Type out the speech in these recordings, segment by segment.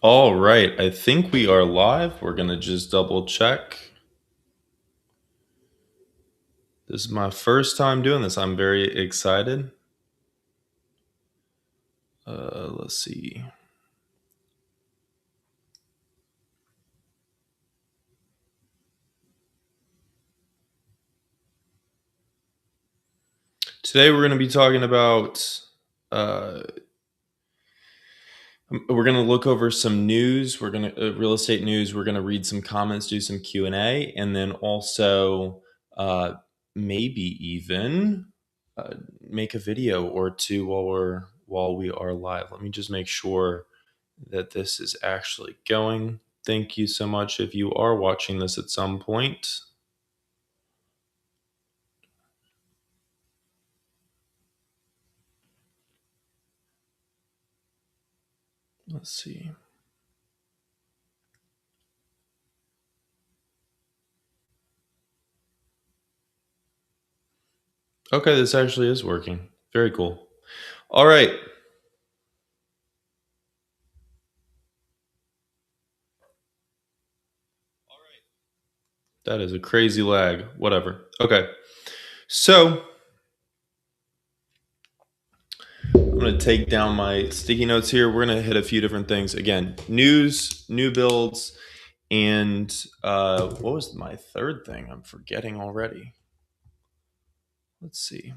All right, I think we are live. We're going to just double check. This is my first time doing this. I'm very excited. Let's see. Today we're going to be talking about, uh, we're going to look over some news. We're going to, real estate news. We're going to read some comments, do some Q&A, and then also uh, maybe even make a video or two while we are live. Let me just make sure that this is actually going. Thank you so much if you are watching this at some point. Let's see. Okay, this actually is working. Very cool. All right. That is a crazy lag. Whatever. Okay. So I'm going to take down my sticky notes here. We're going to hit a few different things. Again, news, new builds, and what was my third thing? I'm forgetting already. Let's see.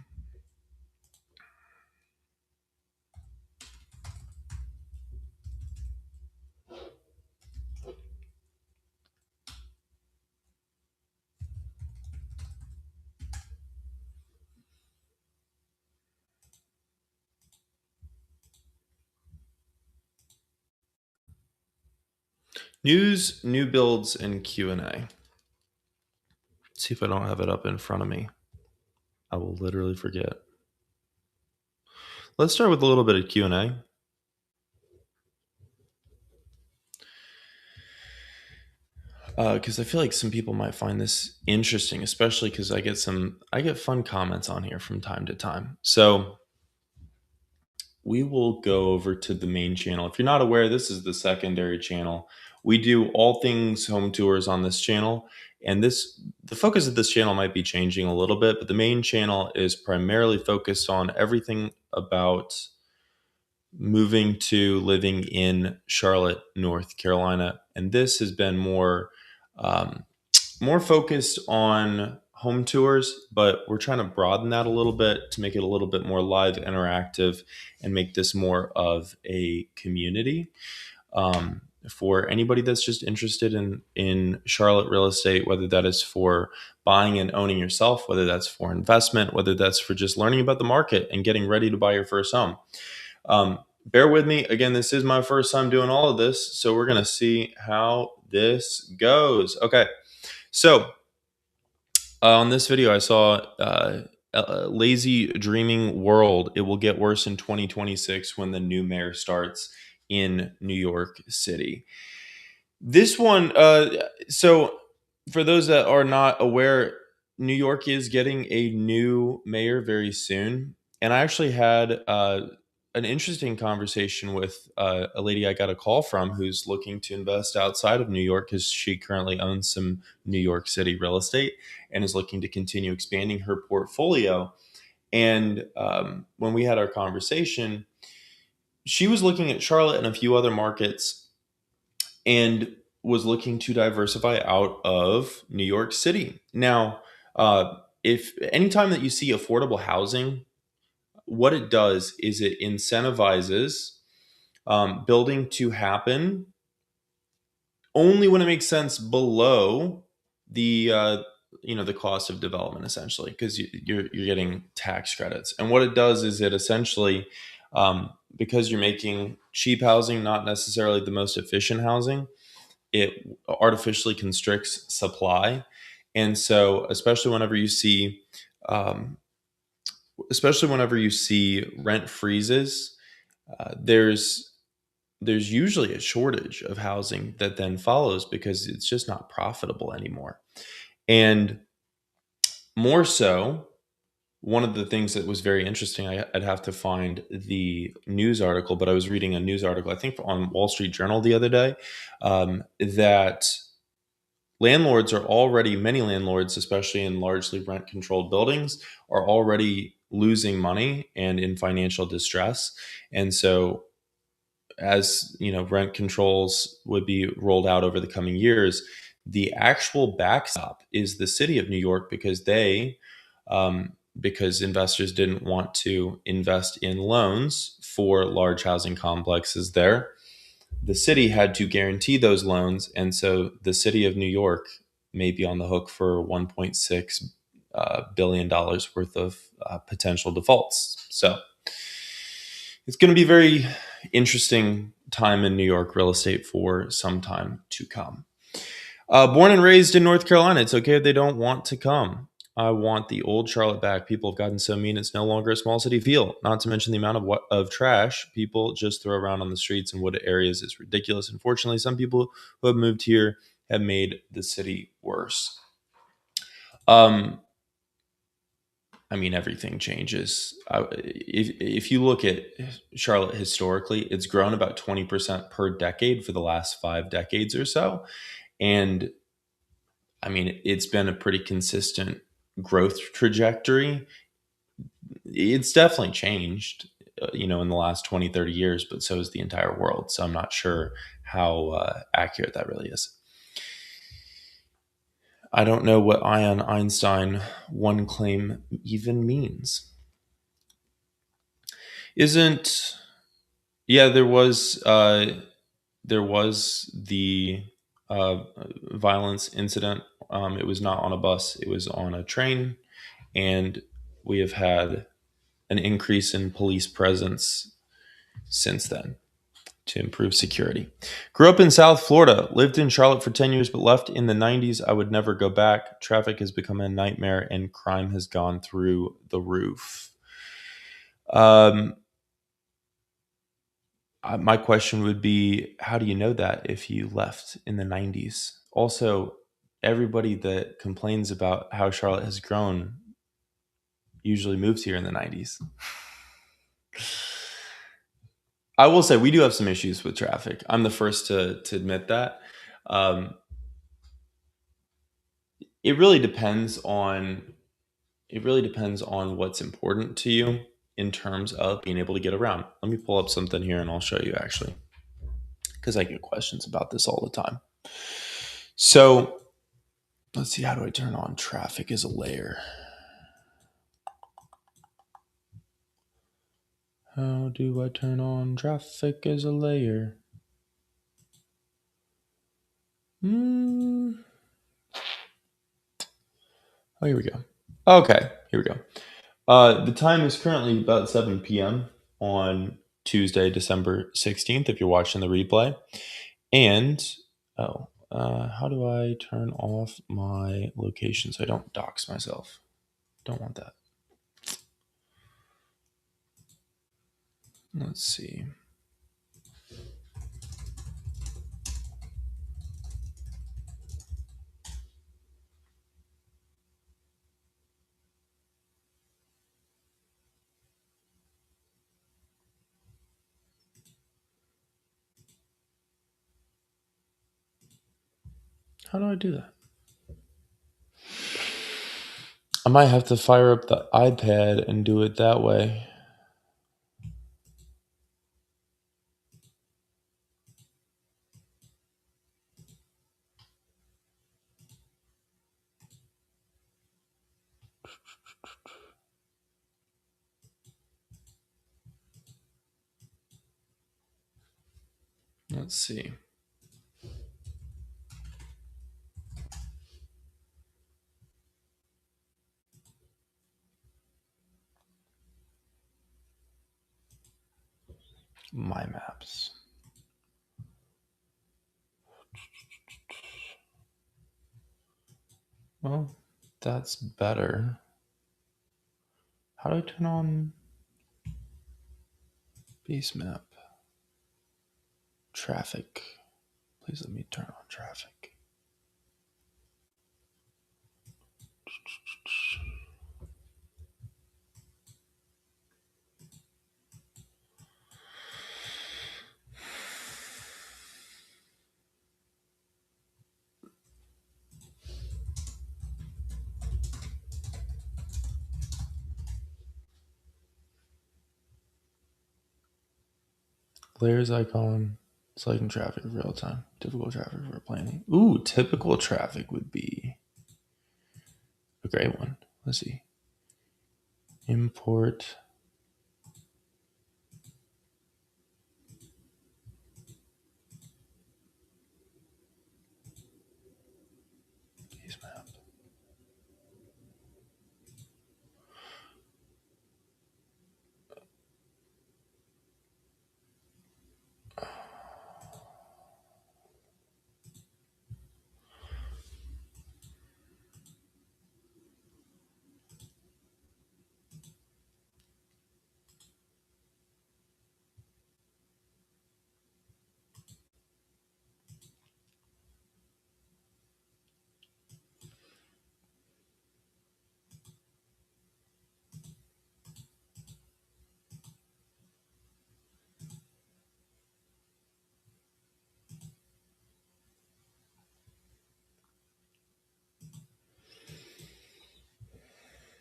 News, new builds, and Q&A. Let's see if I don't have it up in front of me. I will literally forget. Let's start with a little bit of Q&A. Because I feel like some people might find this interesting, especially because I get fun comments on here from time to time. So we will go over to the main channel. If you're not aware, this is the secondary channel. We do all things home tours on this channel, and the focus of this channel might be changing a little bit, but the main channel is primarily focused on everything about moving to living in Charlotte, North Carolina, and this has been um, more focused on home tours, but we're trying to broaden that a little bit to make it a little bit more live, interactive, and make this more of a community. For anybody that's just interested in Charlotte real estate, whether that is for buying and owning yourself, whether that's for investment, whether that's for just learning about the market and getting ready to buy your first home. Bear with me. Again, this is my first time doing all of this, so we're going to see how this goes. Okay. So on this video, I saw Lazy Dreaming World. It will get worse in 2026 when the new mayor starts in New York City. This one, so for those that are not aware, New York is getting a new mayor very soon. And I actually had an interesting conversation with a lady I got a call from who's looking to invest outside of New York because she currently owns some New York City real estate and is looking to continue expanding her portfolio. And when we had our conversation, she was looking at Charlotte and a few other markets and was looking to diversify out of New York City. Now, if anytime that you see affordable housing, what it does is it incentivizes building to happen only when it makes sense below the the cost of development, essentially, because you're getting tax credits. And what it does is it essentially, because you're making cheap housing not necessarily the most efficient housing, it artificially constricts supply. And so um, especially whenever you see rent freezes, there's usually a shortage of housing that then follows because it's just not profitable anymore. And more so, one of the things that was very interesting, I'd have to find the news article, but I was reading a news article, I think on Wall Street Journal the other day, that many landlords, especially in largely rent controlled buildings, are already losing money and in financial distress. And so, as you know, rent controls would be rolled out over the coming years. The actual backstop is the city of New York, because investors didn't want to invest in loans for large housing complexes there. The city had to guarantee those loans, and so the city of New York may be on the hook for $1.6 billion dollars worth of potential defaults. So it's going to be very interesting time in New York real estate for some time to come. Born and raised in North Carolina, it's okay if they don't want to come. I want the old Charlotte back. People have gotten so mean; it's no longer a small city feel. Not to mention the amount of trash people just throw around on the streets and wooded areas is ridiculous. Unfortunately, some people who have moved here have made the city worse. Um, I mean, everything changes. If you look at Charlotte historically, it's grown about 20% per decade for the last 5 decades or so. And I mean, it's been a pretty consistent growth trajectory. It's definitely changed, in the last 20, 30 years, but so is the entire world. So I'm not sure how accurate that really is. I don't know what Ion Einstein one claim even means. Isn't Yeah, there was the uh, violence incident. It was not on a bus; it was on a train, and we have had an increase in police presence since then to improve security. Grew up in South Florida, lived in Charlotte for 10 years, but left in the 90s. I would never go back. Traffic has become a nightmare, and crime has gone through the roof. Um, my question would be, how do you know that if you left in the 90s? Also, everybody that complains about how Charlotte has grown usually moves here in the 90s. I will say we do have some issues with traffic. I'm the first to admit that. Um, it really depends on it really depends on what's important to you in terms of being able to get around. Let me pull up something here and I'll show you actually, because I get questions about this all the time. So let's see, how do I turn on traffic as a layer? How do I turn on traffic as a layer? Oh, here we go. Okay, here we go. The time is currently about 7 p.m. on Tuesday, December 16th, if you're watching the replay. And, how do I turn off my location so I don't dox myself? Don't want that. Let's see. How do I do that? I might have to fire up the iPad and do it that way. Let's see. My maps. Well, that's better. How do I turn on base map? Traffic. Please let me turn on traffic. Layers icon, selecting traffic real time. Typical traffic for planning. Ooh, typical traffic would be a great one. Let's see. Import. Base map.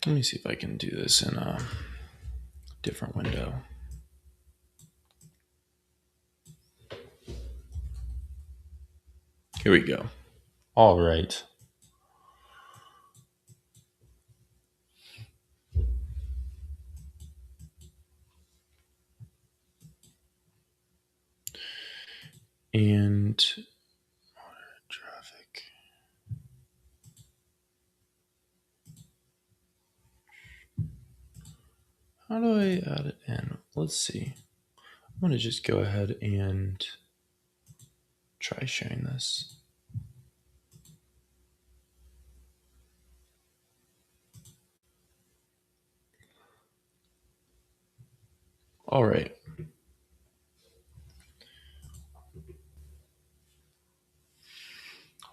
Let me see if I can do this in a different window. Here we go. All right. And traffic. How do I add it in? Let's see. I'm going to just go ahead and try sharing this. All right. I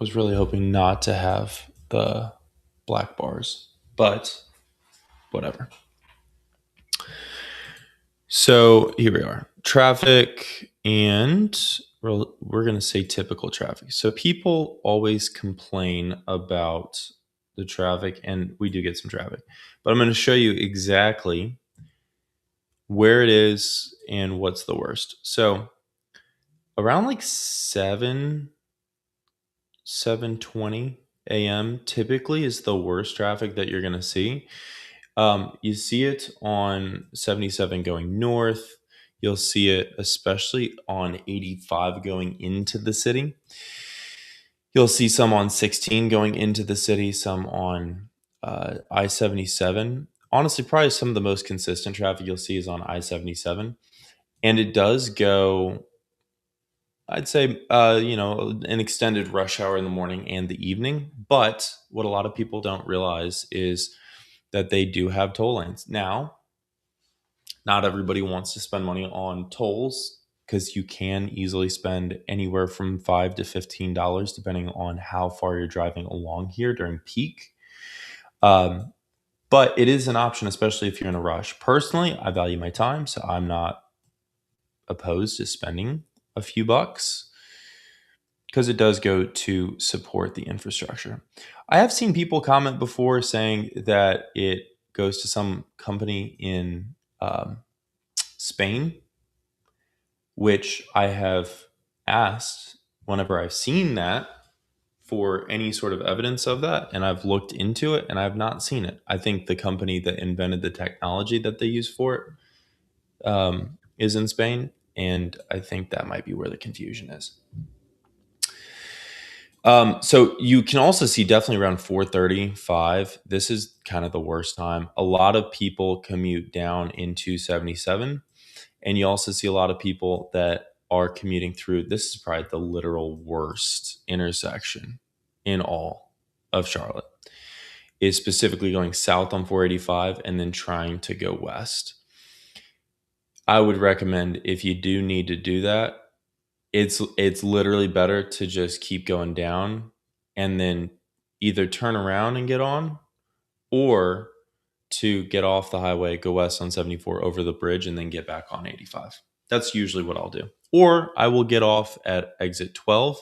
was really hoping not to have the black bars, but whatever. So here we are. Traffic, and we're going to say typical traffic. So people always complain about the traffic, and we do get some traffic. But I'm going to show you exactly where it is and what's the worst. So around like 7:20 a.m. typically is the worst traffic that you're going to see. You see it on 77 going north. You'll see it especially on 85 going into the city. You'll see some on 16 going into the city, some on I-77. Honestly, probably some of the most consistent traffic you'll see is on I-77. And it does go, I'd say, an extended rush hour in the morning and the evening. But what a lot of people don't realize is that they do have toll lanes. Now, not everybody wants to spend money on tolls because you can easily spend anywhere from $5 to $15 depending on how far you're driving along here during peak. But it is an option, especially if you're in a rush. Personally, I value my time, so I'm not opposed to spending a few bucks because it does go to support the infrastructure. I have seen people comment before saying that it goes to some company in Spain, which I have asked whenever I've seen that for any sort of evidence of that, and I've looked into it and I've not seen it. I think the company that invented the technology that they use for it is in Spain, and I think that might be where the confusion is. So you can also see definitely around 4:35. This is kind of the worst time. A lot of people commute down into 77. And you also see a lot of people that are commuting through. This is probably the literal worst intersection in all of Charlotte, is specifically going south on 485 and then trying to go west. I would recommend, if you do need to do that, it's literally better to just keep going down and then either turn around and get on, or to get off the highway, go west on 74 over the bridge, and then get back on 85. That's usually what I'll do. Or I will get off at exit 12,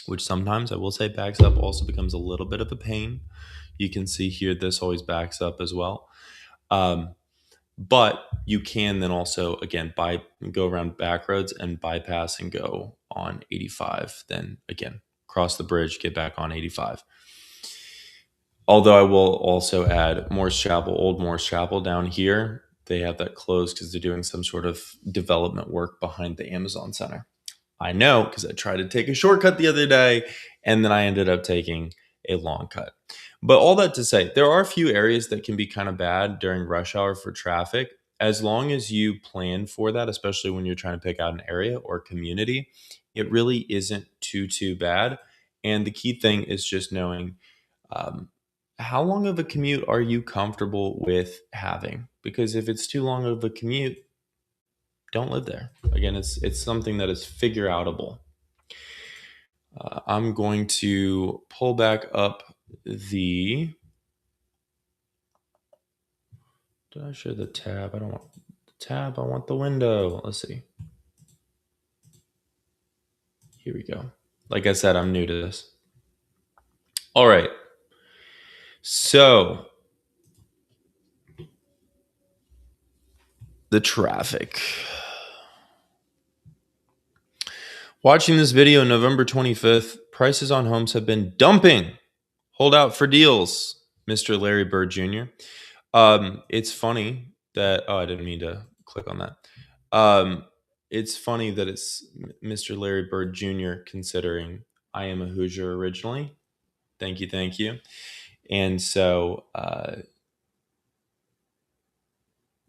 which sometimes I will say backs up, also becomes a little bit of a pain. You can see here, this always backs up as well. But you can then also, again, go around back roads and bypass and go on 85. Then again, cross the bridge, get back on 85. Although I will also add Morris Chapel, Old Morris Chapel down here. They have that closed because they're doing some sort of development work behind the Amazon Center. I know because I tried to take a shortcut the other day and then I ended up taking a long cut. But all that to say, there are a few areas that can be kind of bad during rush hour for traffic. As long as you plan for that, especially when you're trying to pick out an area or community, it really isn't too bad. And the key thing is just knowing um, how long of a commute are you comfortable with having? Because if it's too long of a commute, don't live there. Again, it's something that is figure outable. I'm going to pull back up the. Did I show the tab? I don't want the tab. I want the window. Let's see. Here we go. Like I said, I'm new to this. All right. So the traffic. Watching this video November 25th, prices on homes have been dumping. Hold out for deals, Mr. Larry Bird Jr. It's funny that I didn't mean to click on that. It's funny that it's Mr. Larry Bird Jr. considering I am a Hoosier originally. Thank you. And so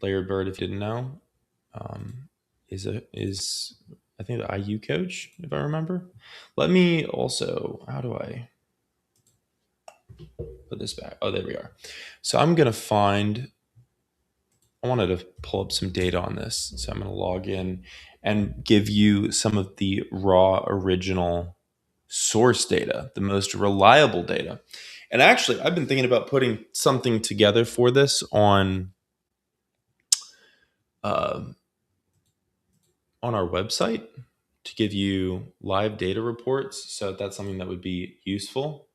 Larry Bird, if you didn't know, is I think the IU coach, if I remember. Let me also, how do I put this back? Oh, there we are. So I'm gonna find. I wanted to pull up some data on this, so I'm going to log in and give you some of the raw original source data, the most reliable data. And actually, I've been thinking about putting something together for this uh, on our website to give you live data reports. So if that's something that would be useful,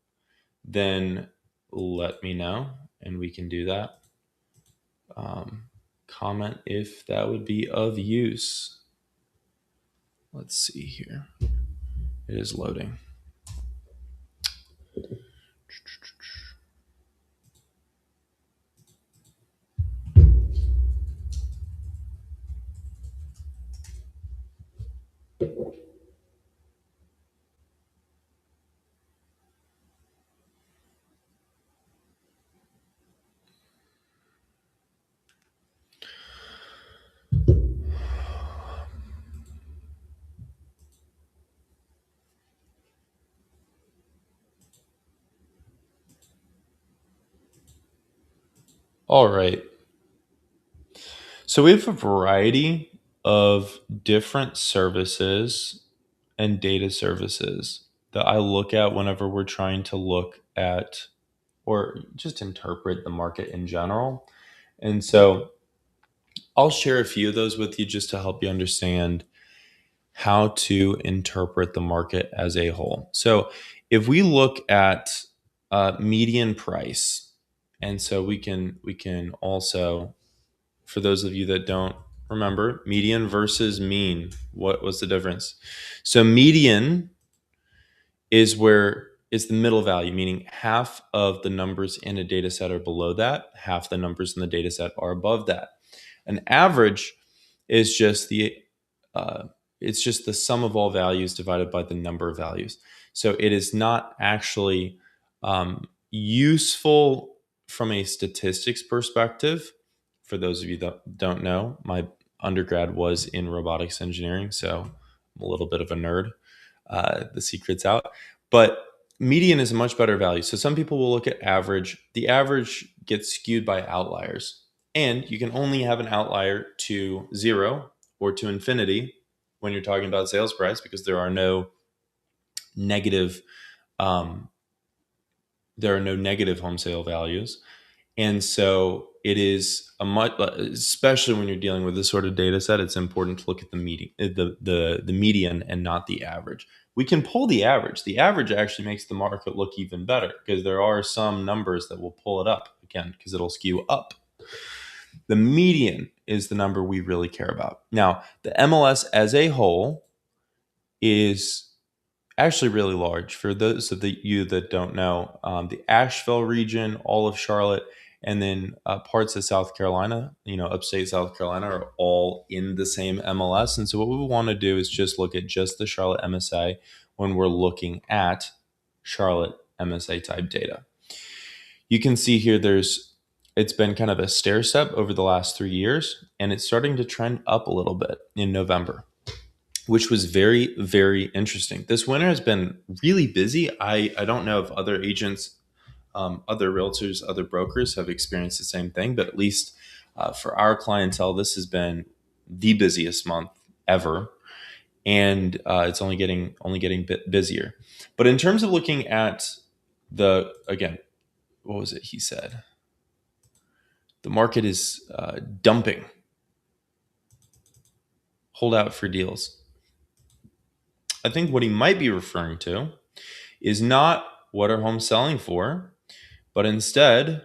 then let me know and we can do that. Comment if that would be of use. Let's see here. It is loading. All right. So we have a variety of different services and data services that I look at whenever we're trying to look at or just interpret the market in general. And so I'll share a few of those with you just to help you understand how to interpret the market as a whole. So if we look at median price, and so we can also, for those of you that don't remember, median versus mean, what was the difference? So median is the middle value, meaning half of the numbers in a data set are below that, half the numbers in the data set are above that. An average is just it's just the sum of all values divided by the number of values. So it is not actually useful from a statistics perspective. For those of you that don't know, my undergrad was in robotics engineering, so I'm a little bit of a nerd. The secret's out. But median is a much better value. So some people will look at average. The average gets skewed by outliers. And you can only have an outlier to zero or to infinity when you're talking about sales price because negative um, there are no negative home sale values. And so it is a much, especially when you're dealing with this sort of data set, it's important to look at the median, the median and not the average. We can pull the average. The average actually makes the market look even better because there are some numbers that will pull it up again because it'll skew up. The median is the number we really care about. Now, the MLS as a whole is actually really large. For those of you that don't know, the Asheville region, all of Charlotte, and then parts of South Carolina, upstate South Carolina, are all in the same MLS. And so what we want to do is just look at just the Charlotte MSA when we're looking at Charlotte MSA type data. You can see here it's been kind of a stair step over the last 3 years, and it's starting to trend up a little bit in November, which was very, very interesting. This winter has been really busy. I don't know if other agents, other realtors, other brokers have experienced the same thing, but at least for our clientele, this has been the busiest month ever, and it's only getting busier. But in terms of looking at again, what was it he said? The market is dumping. Hold out for deals. I think what he might be referring to is not what are homes selling for, but instead,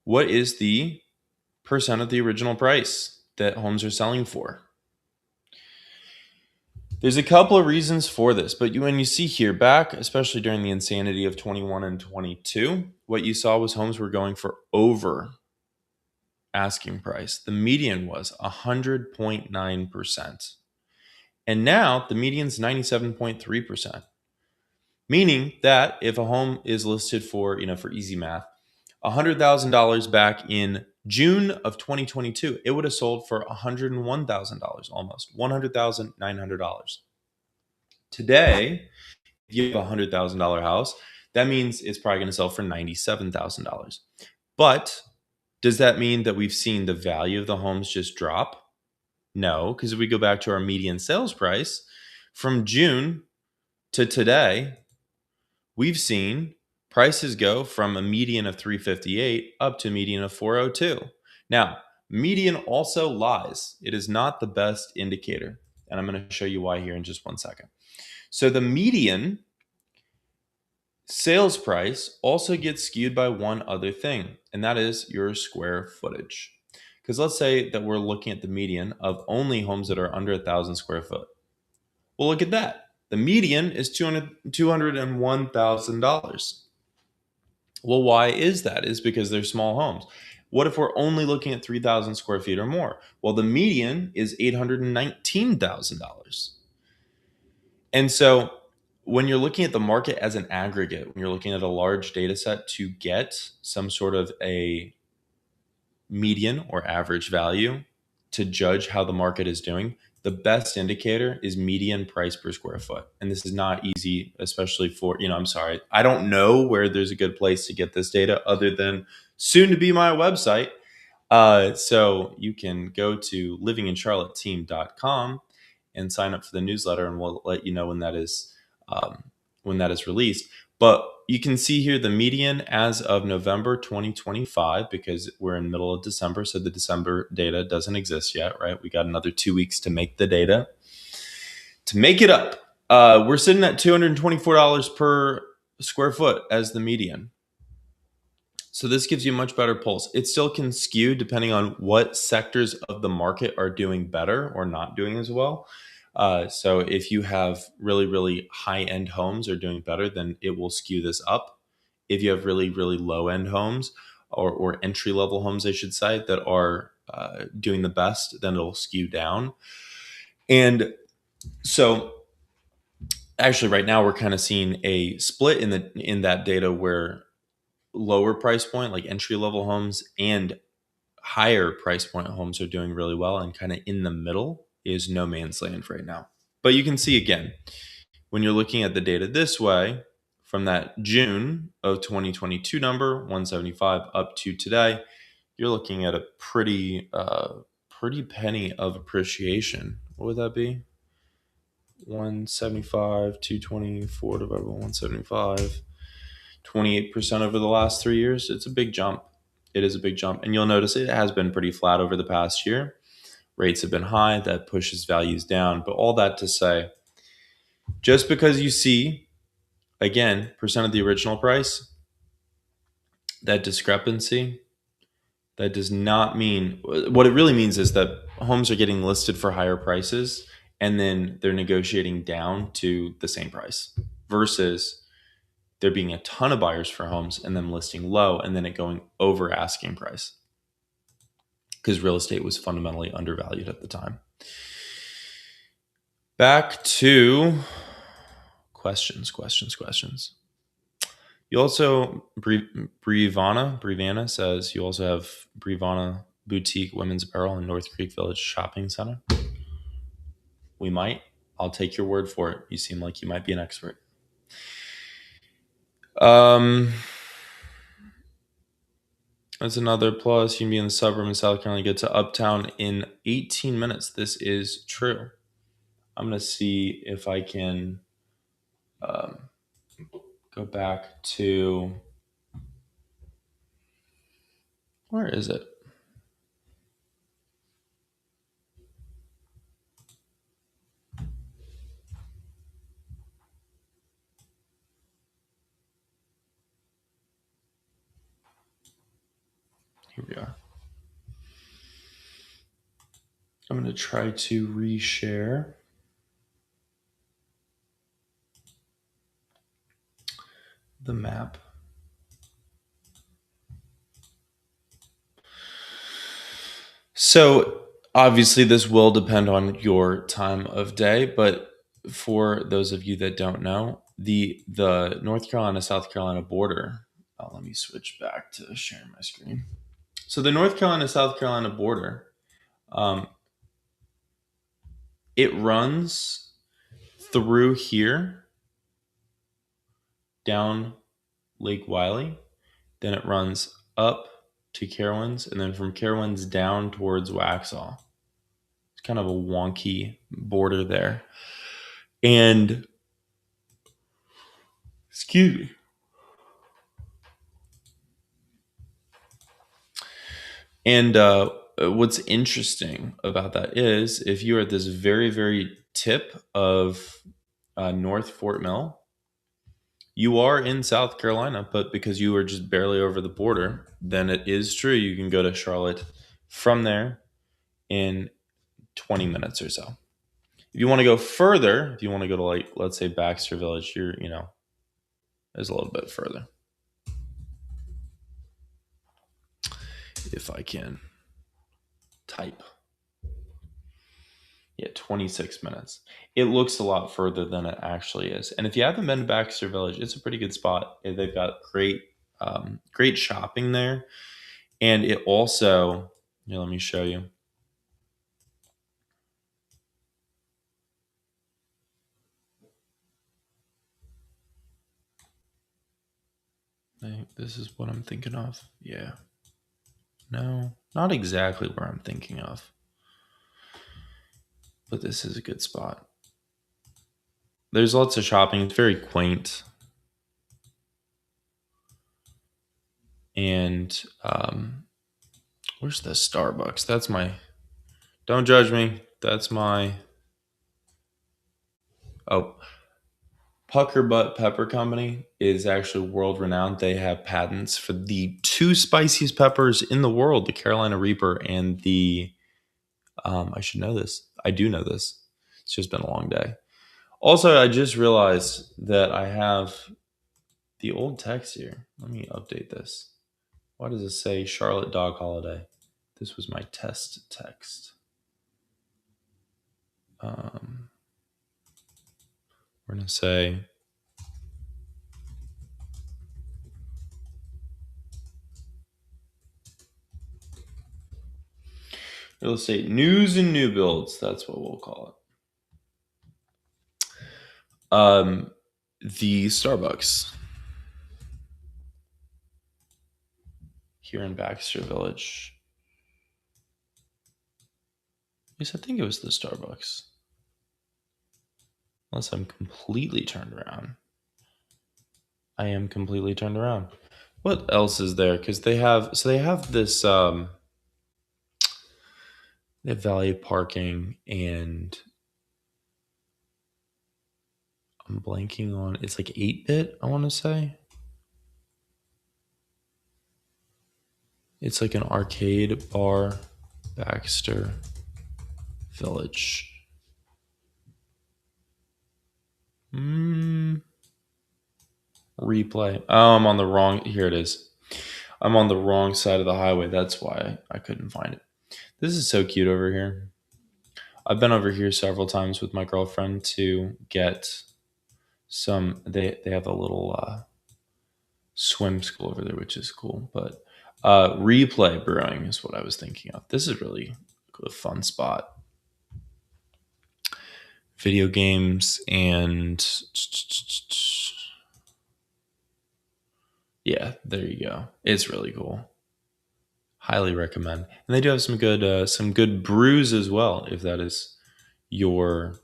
what is the percent of the original price that homes are selling for? There's a couple of reasons for this, but when you see here back, especially during the insanity of 21 and 22, what you saw was homes were going for over asking price. The median was 100.9%. And now the median's 97.3%. Meaning that if a home is listed for, for easy math, $100,000 back in June of 2022, it would have sold for $101,000, almost $100,900. Today, if you have a $100,000 house, that means it's probably going to sell for $97,000. But does that mean that we've seen the value of the homes just drop? No, because if we go back to our median sales price from June to today, we've seen prices go from a median of 358 up to a median of 402. Now, median also lies. It is not the best indicator. And I'm going to show you why here in just 1 second. So the median sales price also gets skewed by one other thing, and that is your square footage. Because let's say that we're looking at the median of only homes that are under 1,000 square foot. Well, look at that. The median is $201,000. Well, why is that? It's because they're small homes. What if we're only looking at 3,000 square feet or more? Well, the median is $819,000. And so when you're looking at the market as an aggregate, when you're looking at a large data set to get some sort of a median or average value to judge how the market is doing, the best indicator is median price per square foot. And this is not easy, especially for, I'm sorry, I don't know where there's a good place to get this data other than soon to be my website. So you can go to livingincharlotteteam.com and sign up for the newsletter, and we'll let you know when that is released. But you can see here the median as of November 2025, because we're in the middle of December, so the December data doesn't exist yet, right? We got another 2 weeks to make the data. To make it up, we're sitting at $224 per square foot as the median. So this gives you a much better pulse. It still can skew depending on what sectors of the market are doing better or not doing as well. So if you have really, really high-end homes are doing better, then it will skew this up. If you have really, really low-end homes or entry-level homes, I should say, that are doing the best, then it'll skew down. And so actually right now we're kind of seeing a split in that data where lower price point, like entry-level homes, and higher price point homes are doing really well, and kind of in the middle is no man's land right now. But you can see again, when you're looking at the data this way, from that June of 2022 number, 175, up to today, you're looking at a pretty penny of appreciation. What would that be? 175, 224 divided by 175, 28% over the last 3 years. It's a big jump. It is a big jump. And you'll notice it has been pretty flat over the past year. Rates have been high. That pushes values down. But all that to say, just because you see, again, percent of the original price, that discrepancy That does not mean, what it really means is that homes are getting listed for higher prices and then they're negotiating down to the same price versus there being a ton of buyers for homes and them listing low and then it going over asking price because real estate was fundamentally undervalued at the time. Back to questions. You also, Brivana says you also have Brivana Boutique Women's Apparel in North Creek Village Shopping Center. We might. I'll take your word for it. You seem like you might be an expert. That's another plus. You can be in the suburb in South Carolina, get to Uptown in 18 minutes. This is true. I'm going to see if I can go back to, where is it? Here we are. I'm going to try to reshare the map. So obviously this will depend on your time of day, but for those of you that don't know, the North Carolina South Carolina border. Let me switch back to sharing my screen. So the North Carolina South Carolina border, it runs through here down Lake Wylie, then it runs up to Carowinds, and then from Carowinds down towards Waxhaw. It's kind of a wonky border there. And excuse me. And what's interesting about that is if you are at this very, very tip of North Fort Mill, you are in South Carolina, but because you are just barely over the border, then it is true you can go to Charlotte from there in 20 minutes or so. If you want to go further, if you want to go to, like, let's say Baxter Village, is a little bit further. If I can type. Yeah, 26 minutes. It looks a lot further than it actually is. And if you haven't been to Baxter Village, it's a pretty good spot. They've got great shopping there. And it also, let me show you. This is what I'm thinking of. Yeah. No, not exactly where I'm thinking of. But this is a good spot. There's lots of shopping. It's very quaint. And where's the Starbucks? That's my, don't judge me. That's my, Pucker Butt Pepper Company is actually world renowned. They have patents for the two spiciest peppers in the world, the Carolina Reaper and the, I should know this. I do know this. It's just been a long day. Also, I just realized that I have the old text here. Let me update this. Why does it say Charlotte Dog Holiday? This was my test text. We're going to say real estate news and new builds. That's what we'll call it. The Starbucks here in Baxter Village. Yes, I think it was the Starbucks. Unless I'm completely turned around. I am completely turned around. What else is there? Because they have this they have valet parking, and I'm blanking on, it's like 8-bit, I want to say. It's like an arcade bar, Baxter Village. Mm, replay. Oh, I'm on the wrong. Here it is. I'm on the wrong side of the highway. That's why I couldn't find it. This is so cute over here. I've been over here several times with my girlfriend to get some. They have a little swim school over there, which is cool. But replay brewing is what I was thinking of. This is really a fun spot. Video games and yeah, there you go. It's really cool. Highly recommend. And they do have some good brews as well, if that is your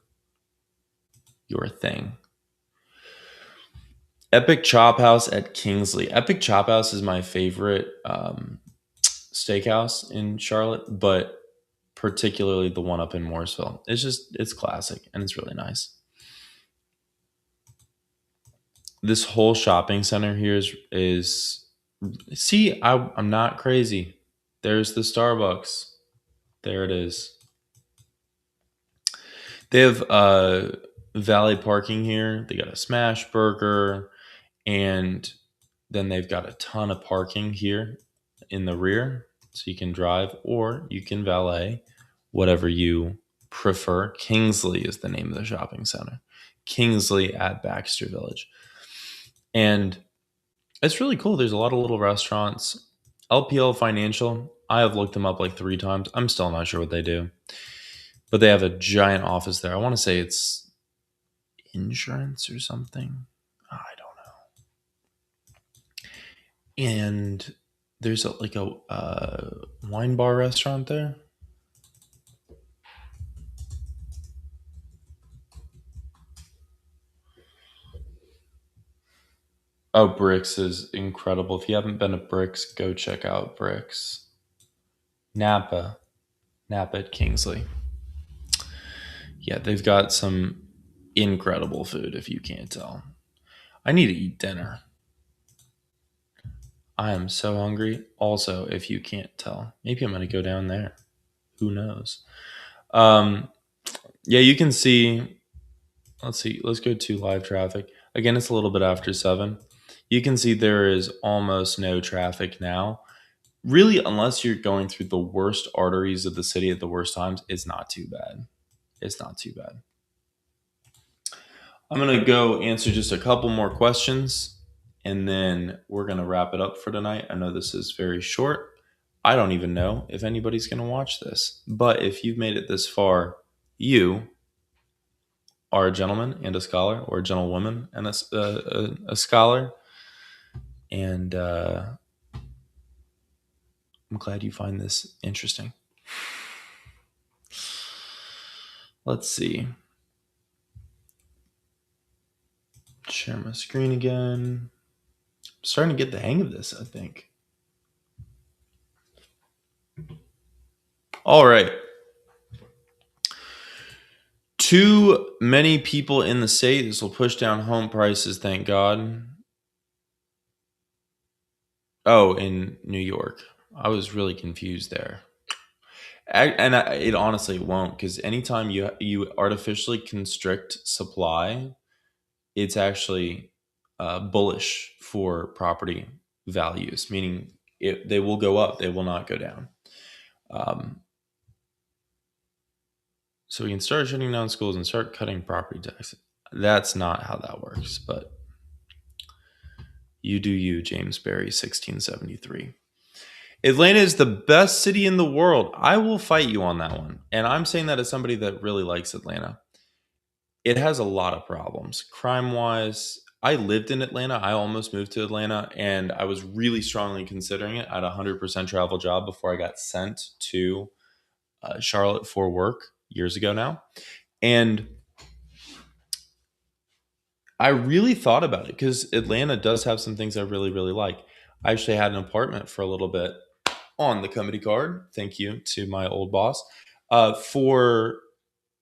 your thing. Epic Chop House at Kingsley. Epic Chop House is my favorite steakhouse in Charlotte, but particularly the one up in Mooresville. It's classic and it's really nice. This whole shopping center here is see, I'm not crazy. There's the Starbucks. There it is. They have valet parking here. They got a smash burger, and then they've got a ton of parking here in the rear, so you can drive or you can valet, whatever you prefer. Kingsley is the name of the shopping center. Kingsley at Baxter Village. And it's really cool. There's a lot of little restaurants. LPL Financial, I have looked them up like 3 times. I'm still not sure what they do, but they have a giant office there. I want to say it's insurance or something. I don't know. And there's like a wine bar restaurant there. Oh, Bricks is incredible. If you haven't been to Bricks, go check out Bricks. Napa, Napa at Kingsley. Yeah, they've got some incredible food. If you can't tell, I need to eat dinner. I am so hungry. Also, if you can't tell, maybe I'm gonna go down there. Who knows? Um, yeah, you can see. Let's see. Let's go to live traffic. Again, it's a little bit after 7. You can see there is almost no traffic now. Really, unless you're going through the worst arteries of the city at the worst times, it's not too bad. It's not too bad. I'm going to go answer just a couple more questions and then we're going to wrap it up for tonight. I know this is very short. I don't even know if anybody's going to watch this, but if you've made it this far, you are a gentleman and a scholar, or a gentlewoman and a scholar. And I'm glad you find this interesting. Let's see. Share my screen again. I'm starting to get the hang of this, I think. All right. Too many people in the state. This will push down home prices, thank God. Oh, in New York. I was really confused there. It honestly won't, because anytime you artificially constrict supply, it's actually bullish for property values, meaning they will go up, they will not go down. Um, so we can start shutting down schools and start cutting property taxes. That's not how that works, but you do you, James Barry, 1673. Atlanta is the best city in the world. I will fight you on that one. And I'm saying that as somebody that really likes Atlanta. It has a lot of problems. Crime wise, I lived in Atlanta. I almost moved to Atlanta and I was really strongly considering it. I had a 100% travel job before I got sent to Charlotte for work years ago now. And I really thought about it because Atlanta does have some things I really, really like. I actually had an apartment for a little bit on the company card. Thank you to my old boss for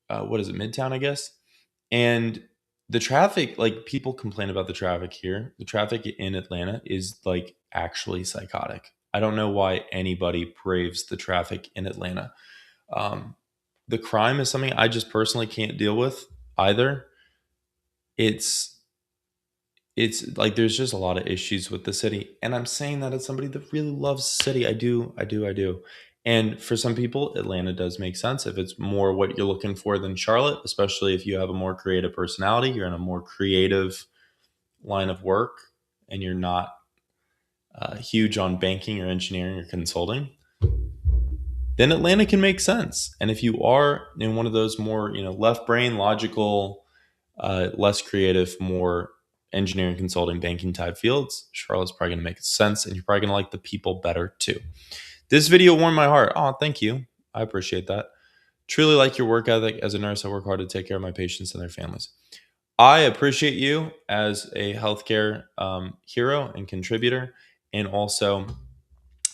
what is it, Midtown, I guess. And the traffic, like people complain about the traffic here. The traffic in Atlanta is like actually psychotic. I don't know why anybody braves the traffic in Atlanta. Um, the crime is something I just personally can't deal with either. It's it's like there's just a lot of issues with the city, and I'm saying that as somebody that really loves the city. I do. And for some people, Atlanta does make sense if it's more what you're looking for than Charlotte, especially if you have a more creative personality, you're in a more creative line of work, and you're not huge on banking or engineering or consulting. Then Atlanta can make sense. And if you are in one of those more, left brain, logical, less creative, more engineering, consulting, banking type fields, Charlotte's probably going to make sense, and you're probably going to like the people better too. This video warmed my heart. Oh, thank you. I appreciate that. Truly like your work ethic. As a nurse, I work hard to take care of my patients and their families. I appreciate you as a healthcare hero and contributor, and also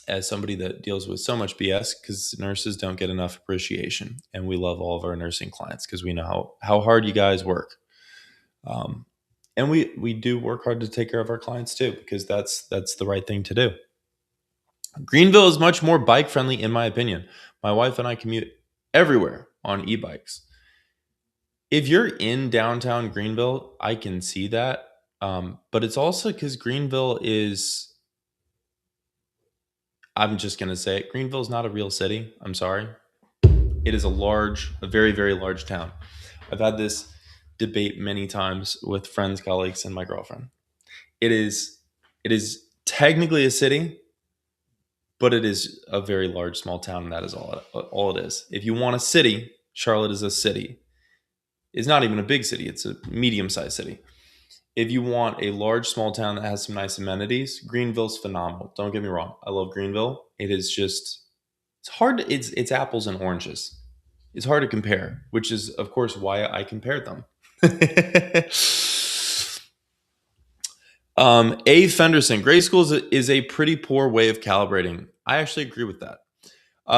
as somebody that deals with so much BS, because nurses don't get enough appreciation. And we love all of our nursing clients because we know how hard you guys work. Um, and we do work hard to take care of our clients too, because that's the right thing to do. Greenville is much more bike friendly, in my opinion. My wife and I commute everywhere on e-bikes. If you're in downtown Greenville, I can see that. But it's also because Greenville is, I'm just going to say it, Greenville is not a real city. I'm sorry. It is a very, very large town. I've had this debate many times with friends, colleagues, and my girlfriend. It is technically a city, but it is a very large, small town, and that is all it is. If you want a city, Charlotte is a city. It's not even a big city; it's a medium-sized city. If you want a large, small town that has some nice amenities, Greenville's phenomenal. Don't get me wrong; I love Greenville. It is just it's hard. It's apples and oranges. It's hard to compare, which is, of course, why I compared them. A. Fenderson, grade school is a pretty poor way of calibrating. I actually agree with that.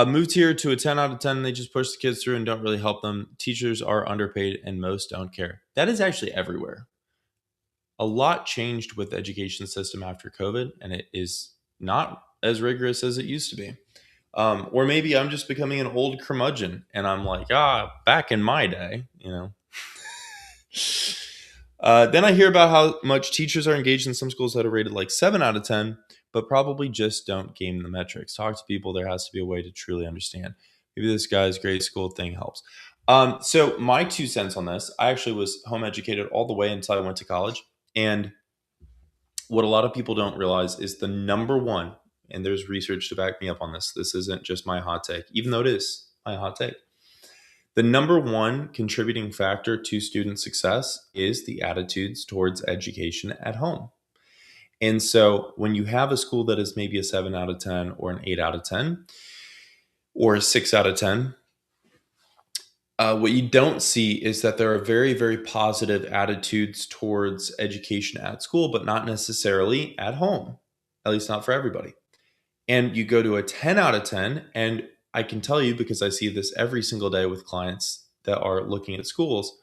Moved here to a 10 out of 10, and they just push the kids through and don't really help them. Teachers are underpaid, and most don't care. That is actually everywhere. A lot changed with the education system after COVID, and it is not as rigorous as it used to be. Or maybe I'm just becoming an old curmudgeon, and I'm like, back in my day. Then I hear about how much teachers are engaged in some schools that are rated like 7 out of 10, but probably just don't game the metrics. Talk to people. There has to be a way to truly understand. Maybe this guy's grade school thing helps. So my 2 cents on this, I actually was home educated all the way until I went to college. And what a lot of people don't realize is the number one, and there's research to back me up on this. This isn't just my hot take, even though it is my hot take. The number one contributing factor to student success is the attitudes towards education at home. And so when you have a school that is maybe a 7 out of 10 or an 8 out of 10 or a 6 out of 10, what you don't see is that there are very, very positive attitudes towards education at school, but not necessarily at home, at least not for everybody. And you go to a 10 out of 10, and I can tell you because I see this every single day with clients that are looking at schools,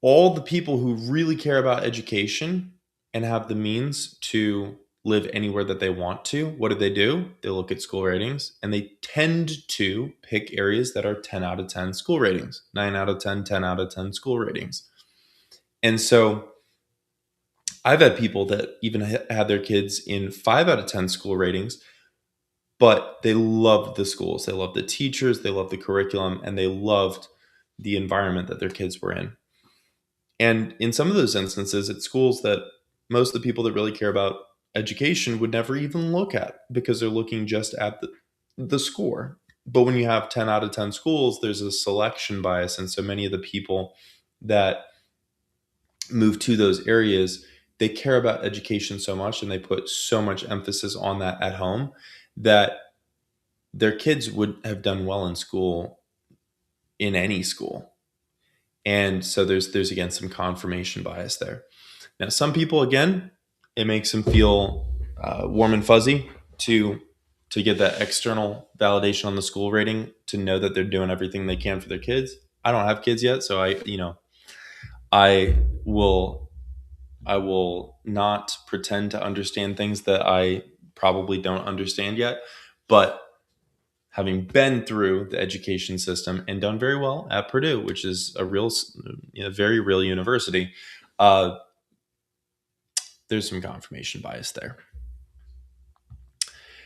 all the people who really care about education and have the means to live anywhere that they want to, what do? They look at school ratings, and they tend to pick areas that are 10 out of 10 school ratings, 9 out of 10, 10 out of 10 school ratings. And so I've had people that even had their kids in 5 out of 10 school ratings, but they loved the schools. They loved the teachers, they loved the curriculum, and they loved the environment that their kids were in. And in some of those instances, it's schools that most of the people that really care about education would never even look at because they're looking just at the score. But when you have 10 out of 10 schools, there's a selection bias. And so many of the people that move to those areas, they care about education so much and they put so much emphasis on that at home that their kids would have done well in school, in any school. And so there's again some confirmation bias there. Now, some people, again, it makes them feel warm and fuzzy to get that external validation on the school rating, to know that they're doing everything they can for their kids. I don't have kids yet, so I will not pretend to understand things that I probably don't understand yet. But having been through the education system and done very well at Purdue, which is a real, very real university, uh, there's some confirmation bias there.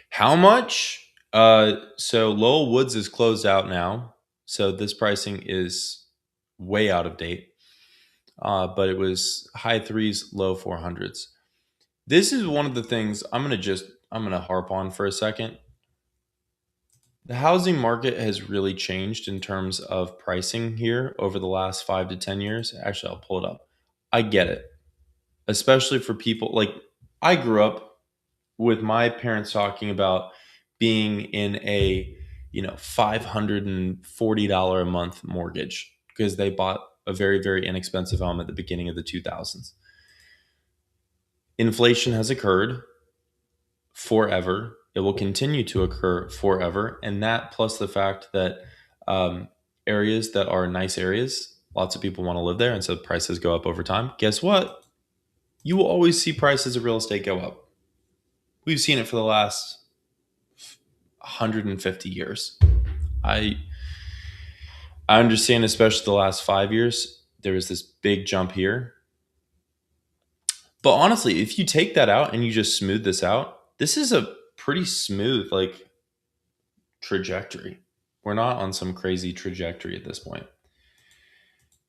How much? So Lowell Woods is closed out now. So this pricing is way out of date. But it was high threes, low 400s. This is one of the things I'm gonna harp on for a second. The housing market has really changed in terms of pricing here over the last 5 to 10 years. Actually, I'll pull it up. I get it, especially for people like I grew up with my parents talking about being in a $540 a month mortgage because they bought a very, very inexpensive home at the beginning of the 2000s. Inflation has occurred forever. It will continue to occur forever. And that plus the fact that areas that are nice areas, lots of people want to live there. And so prices go up over time. Guess what? You will always see prices of real estate go up. We've seen it for the last 150 years. I understand, especially the last 5 years, there was this big jump here. But honestly, if you take that out and you just smooth this out, this is a pretty smooth trajectory. We're not on some crazy trajectory at this point.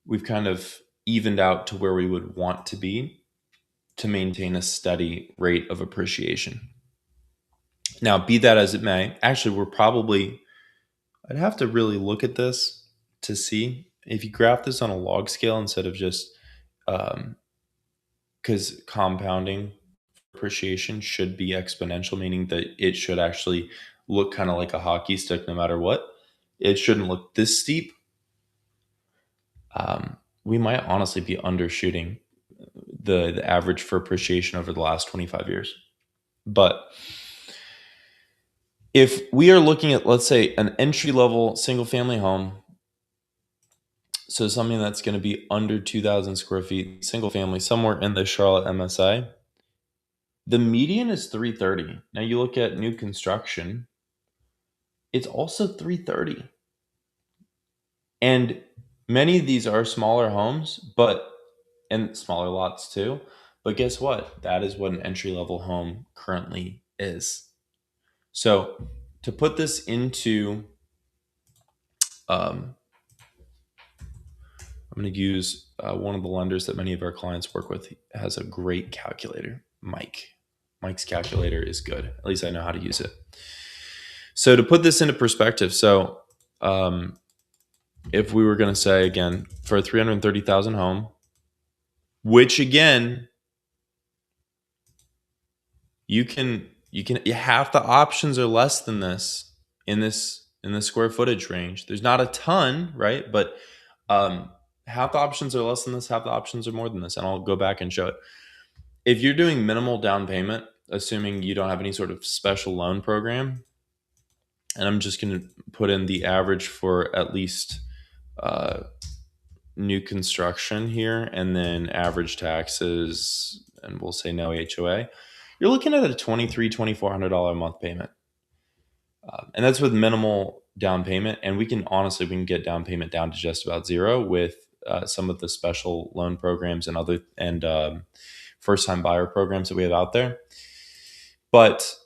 We've kind of evened out to where we would want to be to maintain a steady rate of appreciation. Now, be that as it may, actually, I'd have to really look at this to see if you graph this on a log scale instead of just, because compounding appreciation should be exponential, meaning that it should actually look kind of like a hockey stick no matter what. It shouldn't look this steep. We might honestly be undershooting the average for appreciation over the last 25 years. But if we are looking at, let's say, an entry level single family home, so something that's going to be under 2,000 square feet, single family, somewhere in the Charlotte MSA, the median is 330. Now you look at new construction, it's also 330. And many of these are smaller homes, and smaller lots too. But guess what? That is what an entry level home currently is. So to put this into, I'm going to use one of the lenders that many of our clients work with has a great calculator, Mike. Mike's calculator is good. At least I know how to use it. So to put this into perspective, if we were going to say again for a 330,000 home, which again, half the options are less than this in the square footage range. There's not a ton, right? But half the options are less than this, half the options are more than this, and I'll go back and show it. If you're doing minimal down payment, assuming you don't have any sort of special loan program, and I'm just going to put in the average for at least new construction here, and then average taxes, and we'll say no HOA, you're looking at a $2,400 a month payment. And that's with minimal down payment. And we can get down payment down to just about zero with some of the special loan programs and first time buyer programs that we have out there. But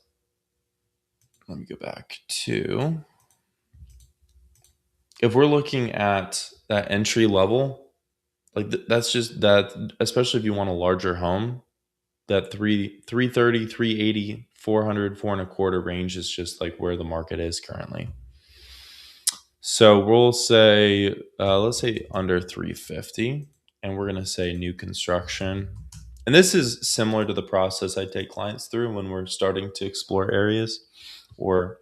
let me go back to, if we're looking at that entry level, that's just that, especially if you want a larger home, that 330, 380, 400, 4.25 range is just like where the market is currently. So we'll say, let's say under 350, and we're going to say new construction. And this is similar to the process I take clients through when we're starting to explore areas or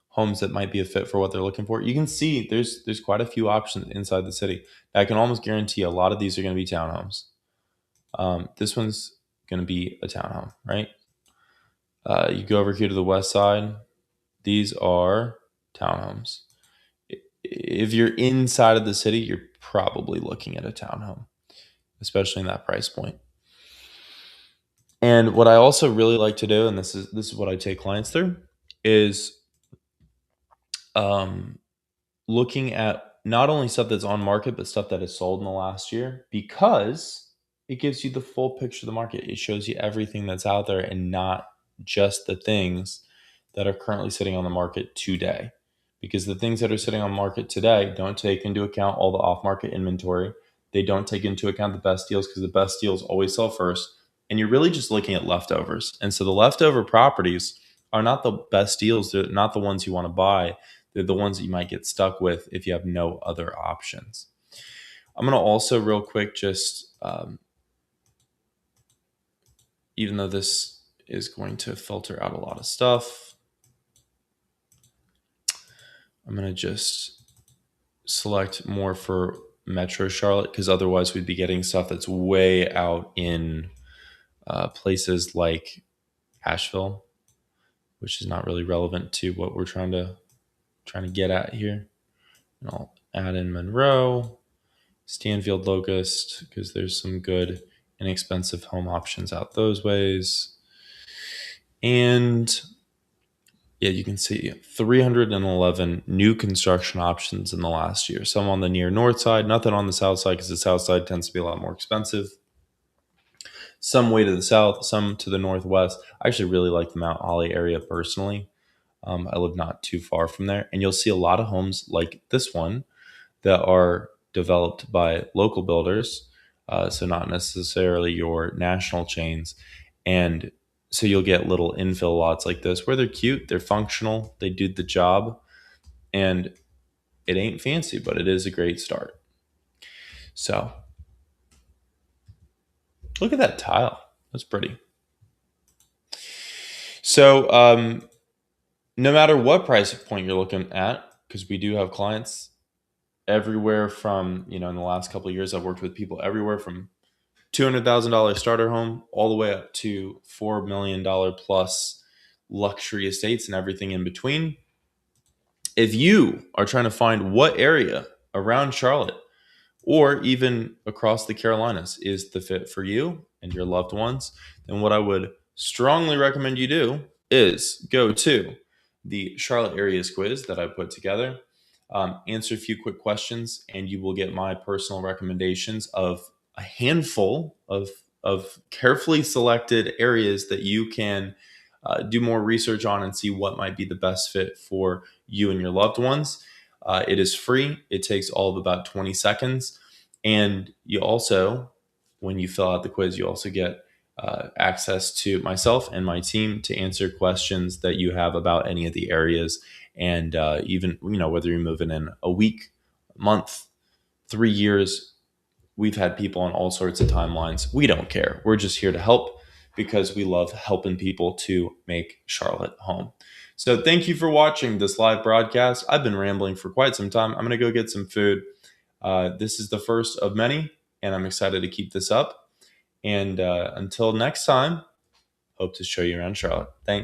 homes that might be a fit for what they're looking for. You can see there's quite a few options inside the city. I can almost guarantee a lot of these are going to be townhomes. This one's going to be a townhome, right? You go over here to the west side. These are townhomes. If you're inside of the city, you're probably looking at a townhome, especially in that price point. And what I also really like to do, and this is what I take clients through, is um, looking at not only stuff that's on market, but stuff that is sold in the last year, because it gives you the full picture of the market. It shows you everything that's out there and not just the things that are currently sitting on the market today. Because the things that are sitting on the market today don't take into account all the off market inventory. They don't take into account the best deals, because the best deals always sell first. And you're really just looking at leftovers. And so the leftover properties are not the best deals. They're not the ones you want to buy. They're the ones that you might get stuck with if you have no other options. I'm going to also, real quick, just even though this is going to filter out a lot of stuff, I'm going to just select more for Metro Charlotte, because otherwise we'd be getting stuff that's way out in places like Asheville, which is not really relevant to what we're trying to get at here. And I'll add in Monroe, Stanfield, Locust, because there's some good inexpensive home options out those ways. And yeah, you can see 311 new construction options in the last year. Some on the near north side, nothing on the south side, because the south side tends to be a lot more expensive. Some way to the south, some to the northwest. I actually really like the Mount Holly area personally. I live not too far from there, and you'll see a lot of homes like this one that are developed by local builders, so not necessarily your national chains. And so you'll get little infill lots like this where they're cute, they're functional, they do the job, and it ain't fancy, but it is a great start. So look at that tile. That's pretty. So no matter what price point you're looking at, because we do have clients everywhere from, in the last couple of years, I've worked with people everywhere from $200,000 starter home all the way up to $4 million plus luxury estates and everything in between. If you are trying to find what area around Charlotte or even across the Carolinas is the fit for you and your loved ones, then what I would strongly recommend you do is go to the Charlotte Areas quiz that I put together. Answer a few quick questions, and you will get my personal recommendations of a handful of carefully selected areas that you can do more research on and see what might be the best fit for you and your loved ones. It is free. It takes all of about 20 seconds. And you also, when you fill out the quiz, you also get access to myself and my team to answer questions that you have about any of the areas. And even, whether you're moving in a week, month, 3 years, we've had people on all sorts of timelines. We don't care. We're just here to help, because we love helping people to make Charlotte home. So thank you for watching this live broadcast. I've been rambling for quite some time. I'm going to go get some food. This is the first of many, and I'm excited to keep this up. And until next time, hope to show you around Charlotte. Thanks.